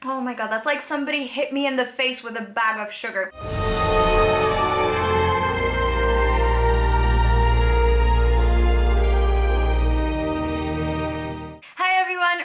Oh my god, that's like somebody hit me in the face with a bag of sugar.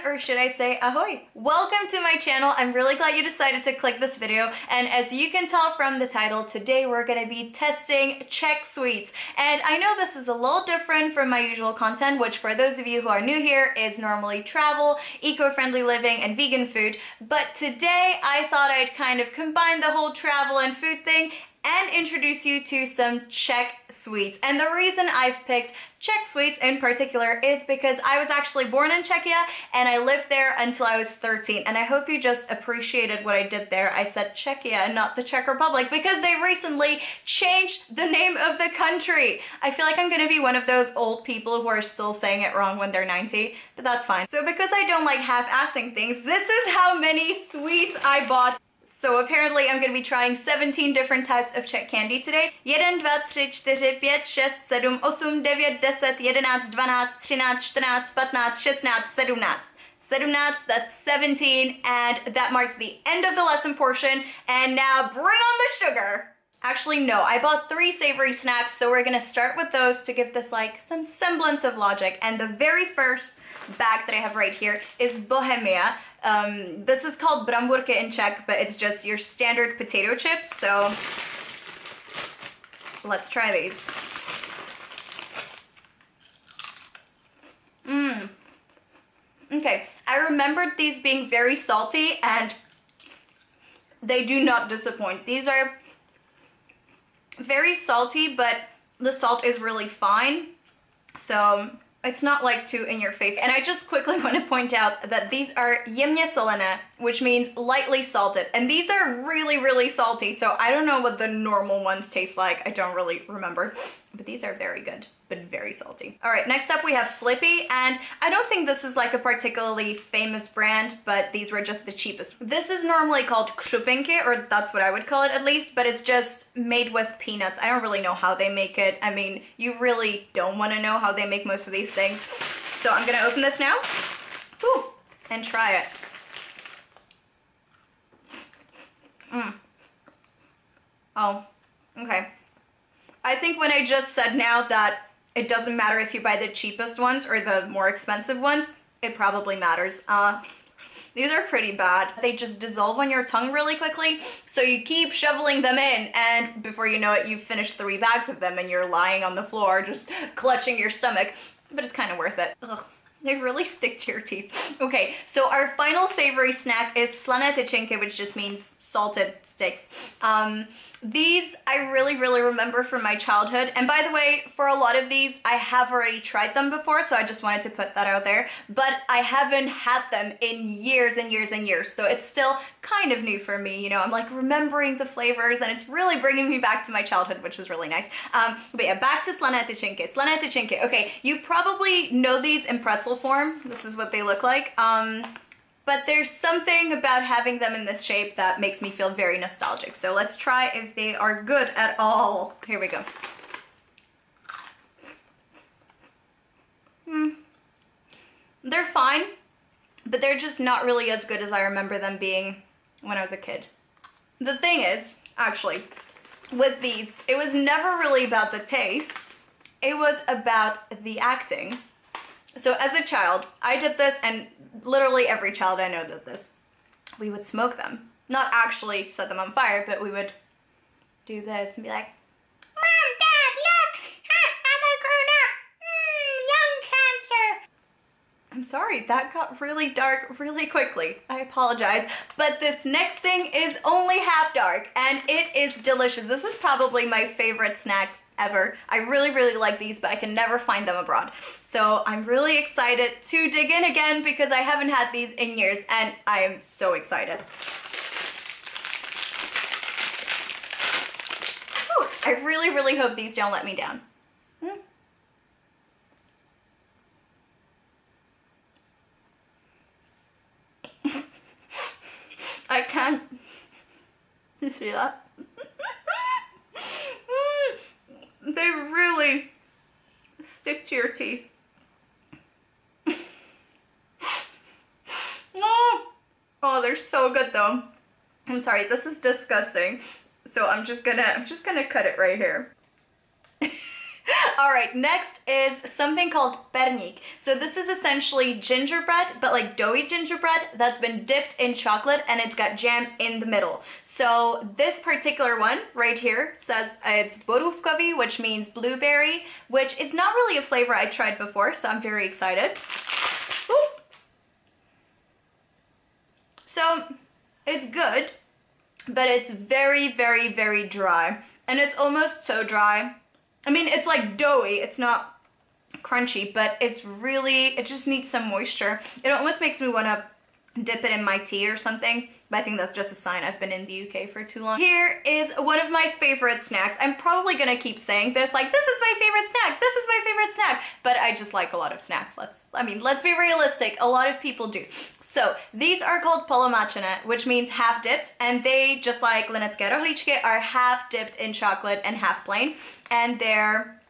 Or should I say ahoy? Welcome to my channel. I'm really glad you decided to click this video, and as you can tell from the title, today we're going to be testing Czech sweets. And I know this is a little different from my usual content, which for those of you who are new here is normally travel, eco-friendly living, and vegan food, but today I thought I'd kind of combine the whole travel and food thing and introduce you to some Czech sweets. And the reason I've picked Czech sweets in particular is because I was actually born in Czechia and I lived there until I was 13. And I hope you just appreciated what I did there. I said Czechia and not the Czech Republic because they recently changed the name of the country. I feel like I'm gonna be one of those old people who are still saying it wrong when they're 90, but that's fine. So because I don't like half-assing things, this is how many sweets I bought. So apparently I'm going to be trying 17 different types of Czech candy today. 1, 2, 3, 4, 5, 6, 7, 8, 9, 10, 11, 12, 13, 14, 15, 16, 17. 17, that's 17, and that marks the end of the lesson portion. And now bring on the sugar. Actually, no, I bought 3 savory snacks, so we're gonna start with those to give this like some semblance of logic. And the very first bag that I have right here is Bohemia. This is called brambůrky in Czech, but it's just your standard potato chips, so let's try these. Okay, I remembered these being very salty, and they do not disappoint. These are very salty, but the salt is really fine, so it's not like too in your face. And I just quickly want to point out that these are jemně solené, which means lightly salted. And these are really, really salty. So I don't know what the normal ones taste like. I don't really remember. But these are very good, but very salty. All right, next up we have Flippy. And I don't think this is like a particularly famous brand, but these were just the cheapest. This is normally called křupky, or that's what I would call it at least, but it's just made with peanuts. I don't really know how they make it. I mean, you really don't want to know how they make most of these things. So I'm gonna open this now. Whew, and try it. Oh, okay. I think when I just said now that it doesn't matter if you buy the cheapest ones or the more expensive ones, it probably matters. These are pretty bad. They just dissolve on your tongue really quickly, so you keep shoveling them in, and before you know it, you've finished 3 bags of them and you're lying on the floor just clutching your stomach, but it's kind of worth it. Ugh. They really stick to your teeth. Okay, so our final savory snack is Slané tyčinky, which just means salted sticks. These I really remember from my childhood. And by the way, for a lot of these, I have already tried them before, so I just wanted to put that out there. But I haven't had them in years and years and years, so it's still kind of new for me. You know, I'm like remembering the flavors, and it's really bringing me back to my childhood, which is really nice. But yeah, back to Slané tyčinky. Slané tyčinky. Okay, you probably know these in pretzel form. This is what they look like. But there's something about having them in this shape that makes me feel very nostalgic. So let's try if they are good at all. Here we go. They're fine, but they're just not really as good as I remember them being when I was a kid. The thing is, actually, with these, it was never really about the taste. It was about the acting. So as a child, I did this, and literally every child I know did this. We would smoke them. Not actually set them on fire, but we would do this and be like, Mom, Dad, look! I'm all grown up! Lung cancer! I'm sorry, that got really dark really quickly. I apologize. But this next thing is only half dark, and it is delicious. This is probably my favorite snack ever. I really like these, but I can never find them abroad. So I'm really excited to dig in again because I haven't had these in years, and I am so excited. Whew, I really hope these don't let me down. I can't. You see that? They really stick to your teeth. Oh, they're they're so good though. I'm sorry, this is disgusting. So I'm just gonna cut it right here. All right, next is something called perník. So this is essentially gingerbread, but like doughy gingerbread that's been dipped in chocolate and it's got jam in the middle. So this particular one right here says it's Borůvkový, which means blueberry, which is not really a flavor I tried before, so I'm very excited. Ooh. So it's good, but it's very, very, very dry. And it's almost so dry. I mean, it's like doughy, it's not crunchy, but it's really, it just needs some moisture. It almost makes me want to dip it in my tea or something, but I think that's just a sign I've been in the UK for too long. Here is one of my favorite snacks. I'm probably gonna keep saying this, like, this is my favorite snack, this is my favorite snack, but I just like a lot of snacks. Let's be realistic, a lot of people do. So these are called polomáčené, which means half dipped, and they, just like Linecké rohlíčky, are half dipped in chocolate and half plain, and they're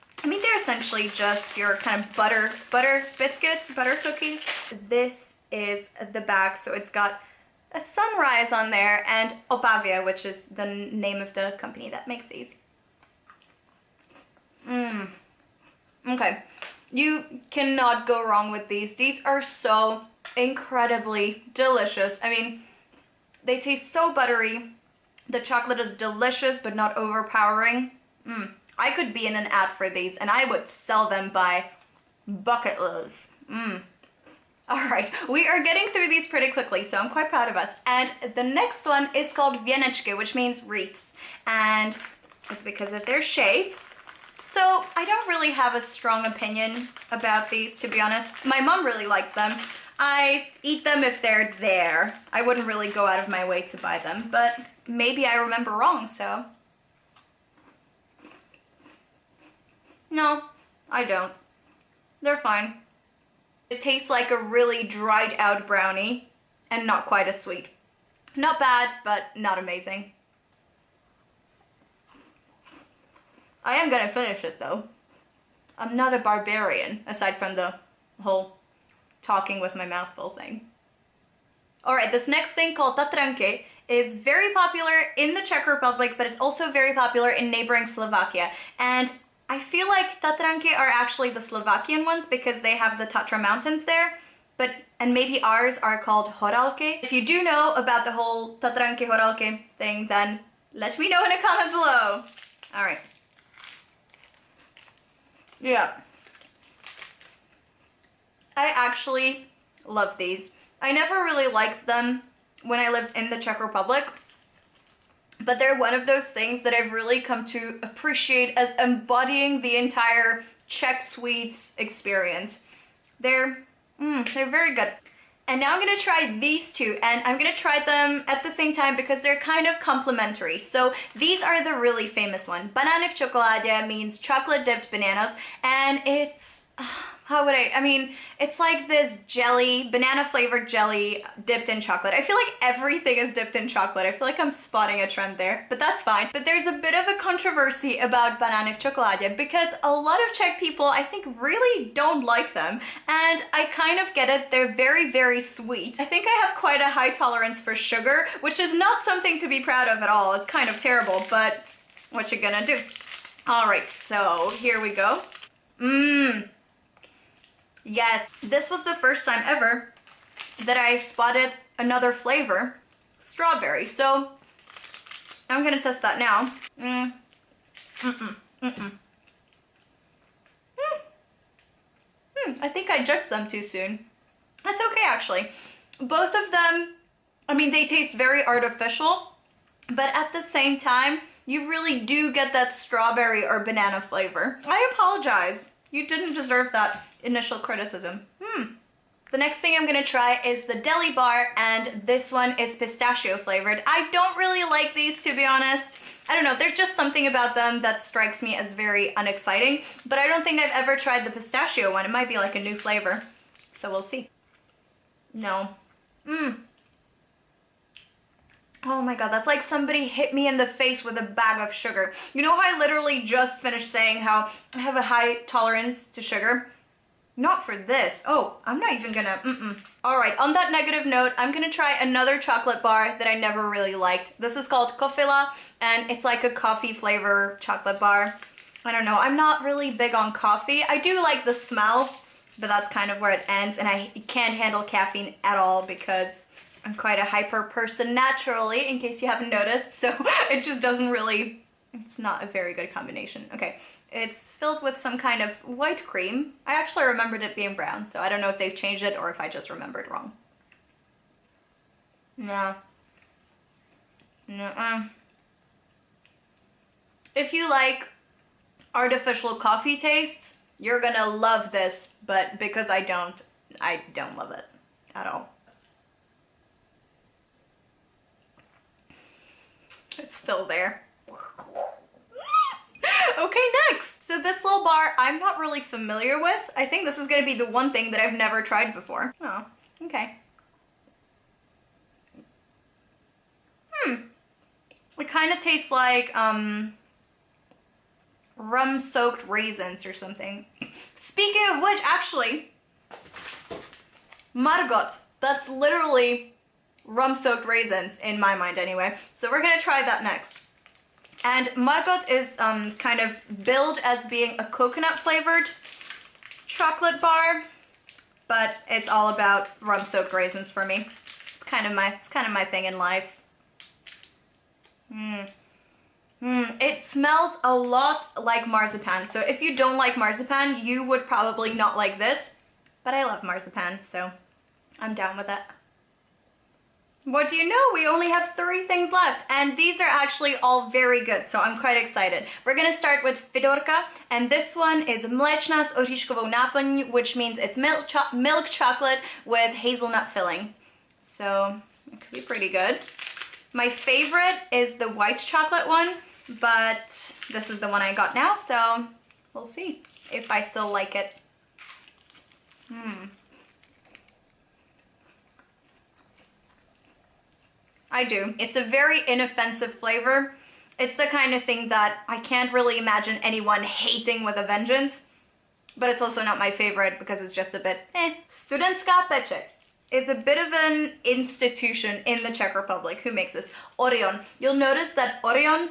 essentially just your kind of butter biscuits, butter cookies. This is the back, so it's got a sunrise on there and Opavia, which is the name of the company that makes these. Okay, you cannot go wrong with these. These are so incredibly delicious. I mean, they taste so buttery. The chocolate is delicious but not overpowering. I could be in an ad for these and I would sell them by bucket loads. Alright, we are getting through these pretty quickly, so I'm quite proud of us. And the next one is called věnečky, which means wreaths. And it's because of their shape. So I don't really have a strong opinion about these, to be honest. My mom really likes them. I eat them if they're there. I wouldn't really go out of my way to buy them, but maybe I remember wrong, so. No, I don't. They're fine. It tastes like a really dried out brownie and not quite as sweet. Not bad, but not amazing. I am gonna finish it though. I'm not a barbarian, aside from the whole talking with my mouth full thing. Alright, this next thing called Tatranky is very popular in the Czech Republic, but it's also very popular in neighboring Slovakia. And I feel like Tatranky are actually the Slovakian ones because they have the Tatra mountains there, and maybe ours are called horálky. If you do know about the whole Tatranky horálky thing, then let me know in a comment below. Alright. Yeah. I actually love these. I never really liked them when I lived in the Czech Republic, but they're one of those things that I've really come to appreciate as embodying the entire Czech sweets experience. They're very good. And now I'm gonna try these two, and I'm gonna try them at the same time because they're kind of complementary. So these are the really famous one. Banány v čokoládě means chocolate dipped bananas, and it's, it's like this jelly, banana flavored jelly dipped in chocolate. I feel like everything is dipped in chocolate. I feel like I'm spotting a trend there, but that's fine. But there's a bit of a controversy about banány v čokoládě because a lot of Czech people, I think, really don't like them. And I kind of get it. They're very, very sweet. I think I have quite a high tolerance for sugar, which is not something to be proud of at all. It's kind of terrible, but what you gonna do? All right, so here we go. Yes, this was the first time ever that I spotted another flavor, strawberry. So I'm gonna test that now. I think I judged them too soon. That's okay, actually. Both of them, I mean, they taste very artificial, but at the same time, you really do get that strawberry or banana flavor. I apologize. You didn't deserve that initial criticism. The next thing I'm gonna try is the Deli bar, and this one is pistachio flavored. I don't really like these, to be honest. I don't know, there's just something about them that strikes me as very unexciting, but I don't think I've ever tried the pistachio one. It might be like a new flavor, so we'll see. No. Oh my god, that's like somebody hit me in the face with a bag of sugar. You know how I literally just finished saying how I have a high tolerance to sugar? Not for this. Oh, I'm not even gonna, All right, on that negative note, I'm gonna try another chocolate bar that I never really liked. This is called Kofila, and it's like a coffee flavor chocolate bar. I don't know, I'm not really big on coffee. I do like the smell, but that's kind of where it ends, and I can't handle caffeine at all because I'm quite a hyper person naturally, in case you haven't noticed, so it just doesn't really, it's not a very good combination. Okay. It's filled with some kind of white cream. I actually remembered it being brown, so I don't know if they've changed it or if I just remembered wrong. No. No. If you like artificial coffee tastes, you're gonna love this, but because I don't love it at all. It's still there. Okay, next. So this little bar I'm not really familiar with. I think this is gonna be the one thing that I've never tried before. Oh, okay. It kind of tastes like rum-soaked raisins or something. Speaking of which, actually, Margot, that's literally rum-soaked raisins in my mind anyway. So we're gonna try that next. And Margot is kind of billed as being a coconut-flavored chocolate bar, but it's all about rum-soaked raisins for me. It's kind of my thing in life. It smells a lot like marzipan. So if you don't like marzipan, you would probably not like this. But I love marzipan, so I'm down with it. What do you know? We only have 3 things left, and these are actually all very good, so I'm quite excited. We're gonna start with Fidorka, and this one is mléčná s oříškovou náplní, which means it's milk chocolate with hazelnut filling. So it could be pretty good. My favorite is the white chocolate one, but this is the one I got now, so we'll see if I still like it. I do. It's a very inoffensive flavor. It's the kind of thing that I can't really imagine anyone hating with a vengeance, but it's also not my favorite because it's just a bit Studentská pečeť is a bit of an institution in the Czech Republic. Who makes this? Orion. You'll notice that Orion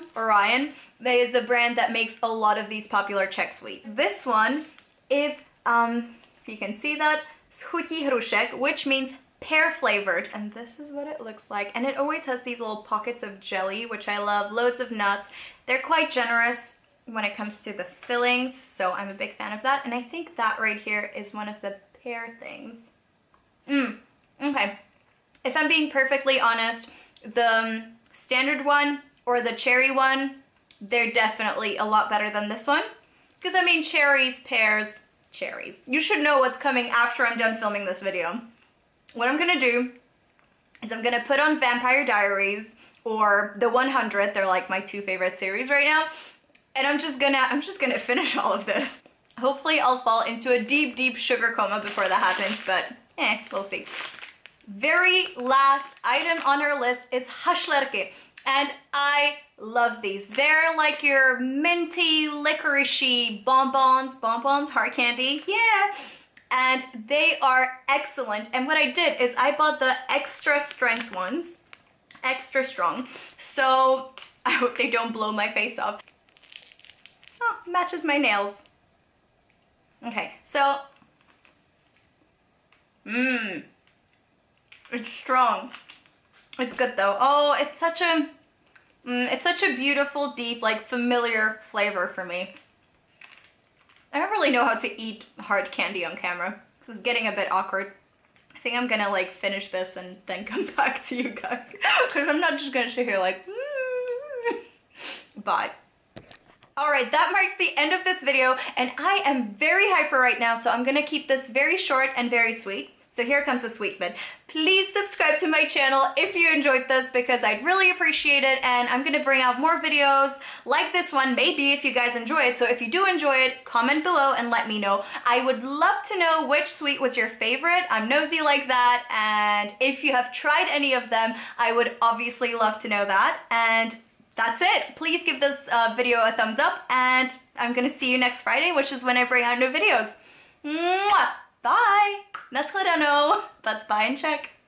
is a brand that makes a lot of these popular Czech sweets. This one is, if you can see that, chutí hrušek, which means pear flavored, and this is what it looks like, and it always has these little pockets of jelly, which I love, loads of nuts. They're quite generous when it comes to the fillings, so I'm a big fan of that, and I think that right here is one of the pear things. Okay, if I'm being perfectly honest, the standard one or the cherry one, they're definitely a lot better than this one, because I mean cherries, pears, cherries. You should know what's coming after I'm done filming this video. What I'm gonna do is I'm gonna put on Vampire Diaries or The 100. They're like my 2 favorite series right now, and I'm just gonna finish all of this. Hopefully I'll fall into a deep sugar coma before that happens, but we'll see. Very last item on our list is Hašlerky, and I love these. They're like your minty, licoricey bonbons, hard candy, yeah. And they are excellent. And what I did is I bought the extra strength ones, extra strong, so I hope they don't blow my face off. Oh, matches my nails. Okay, so, it's strong. It's good though. Oh, it's such a beautiful, deep, like familiar flavor for me. I don't really know how to eat hard candy on camera. This is getting a bit awkward. I think I'm gonna like finish this and then come back to you guys, because I'm not just gonna sit here like, Bye. Alright, that marks the end of this video, and I am very hyper right now, so I'm gonna keep this very short and very sweet. So here comes the sweet bit. Please subscribe to my channel if you enjoyed this, because I'd really appreciate it, and I'm gonna bring out more videos like this one, maybe, if you guys enjoy it. So if you do enjoy it, comment below and let me know. I would love to know which sweet was your favorite. I'm nosy like that, and if you have tried any of them, I would obviously love to know that. And that's it. Please give this video a thumbs up, and I'm gonna see you next Friday, which is when I bring out new videos. Mwah! Bye! Nashledanou! That's bye in Czech.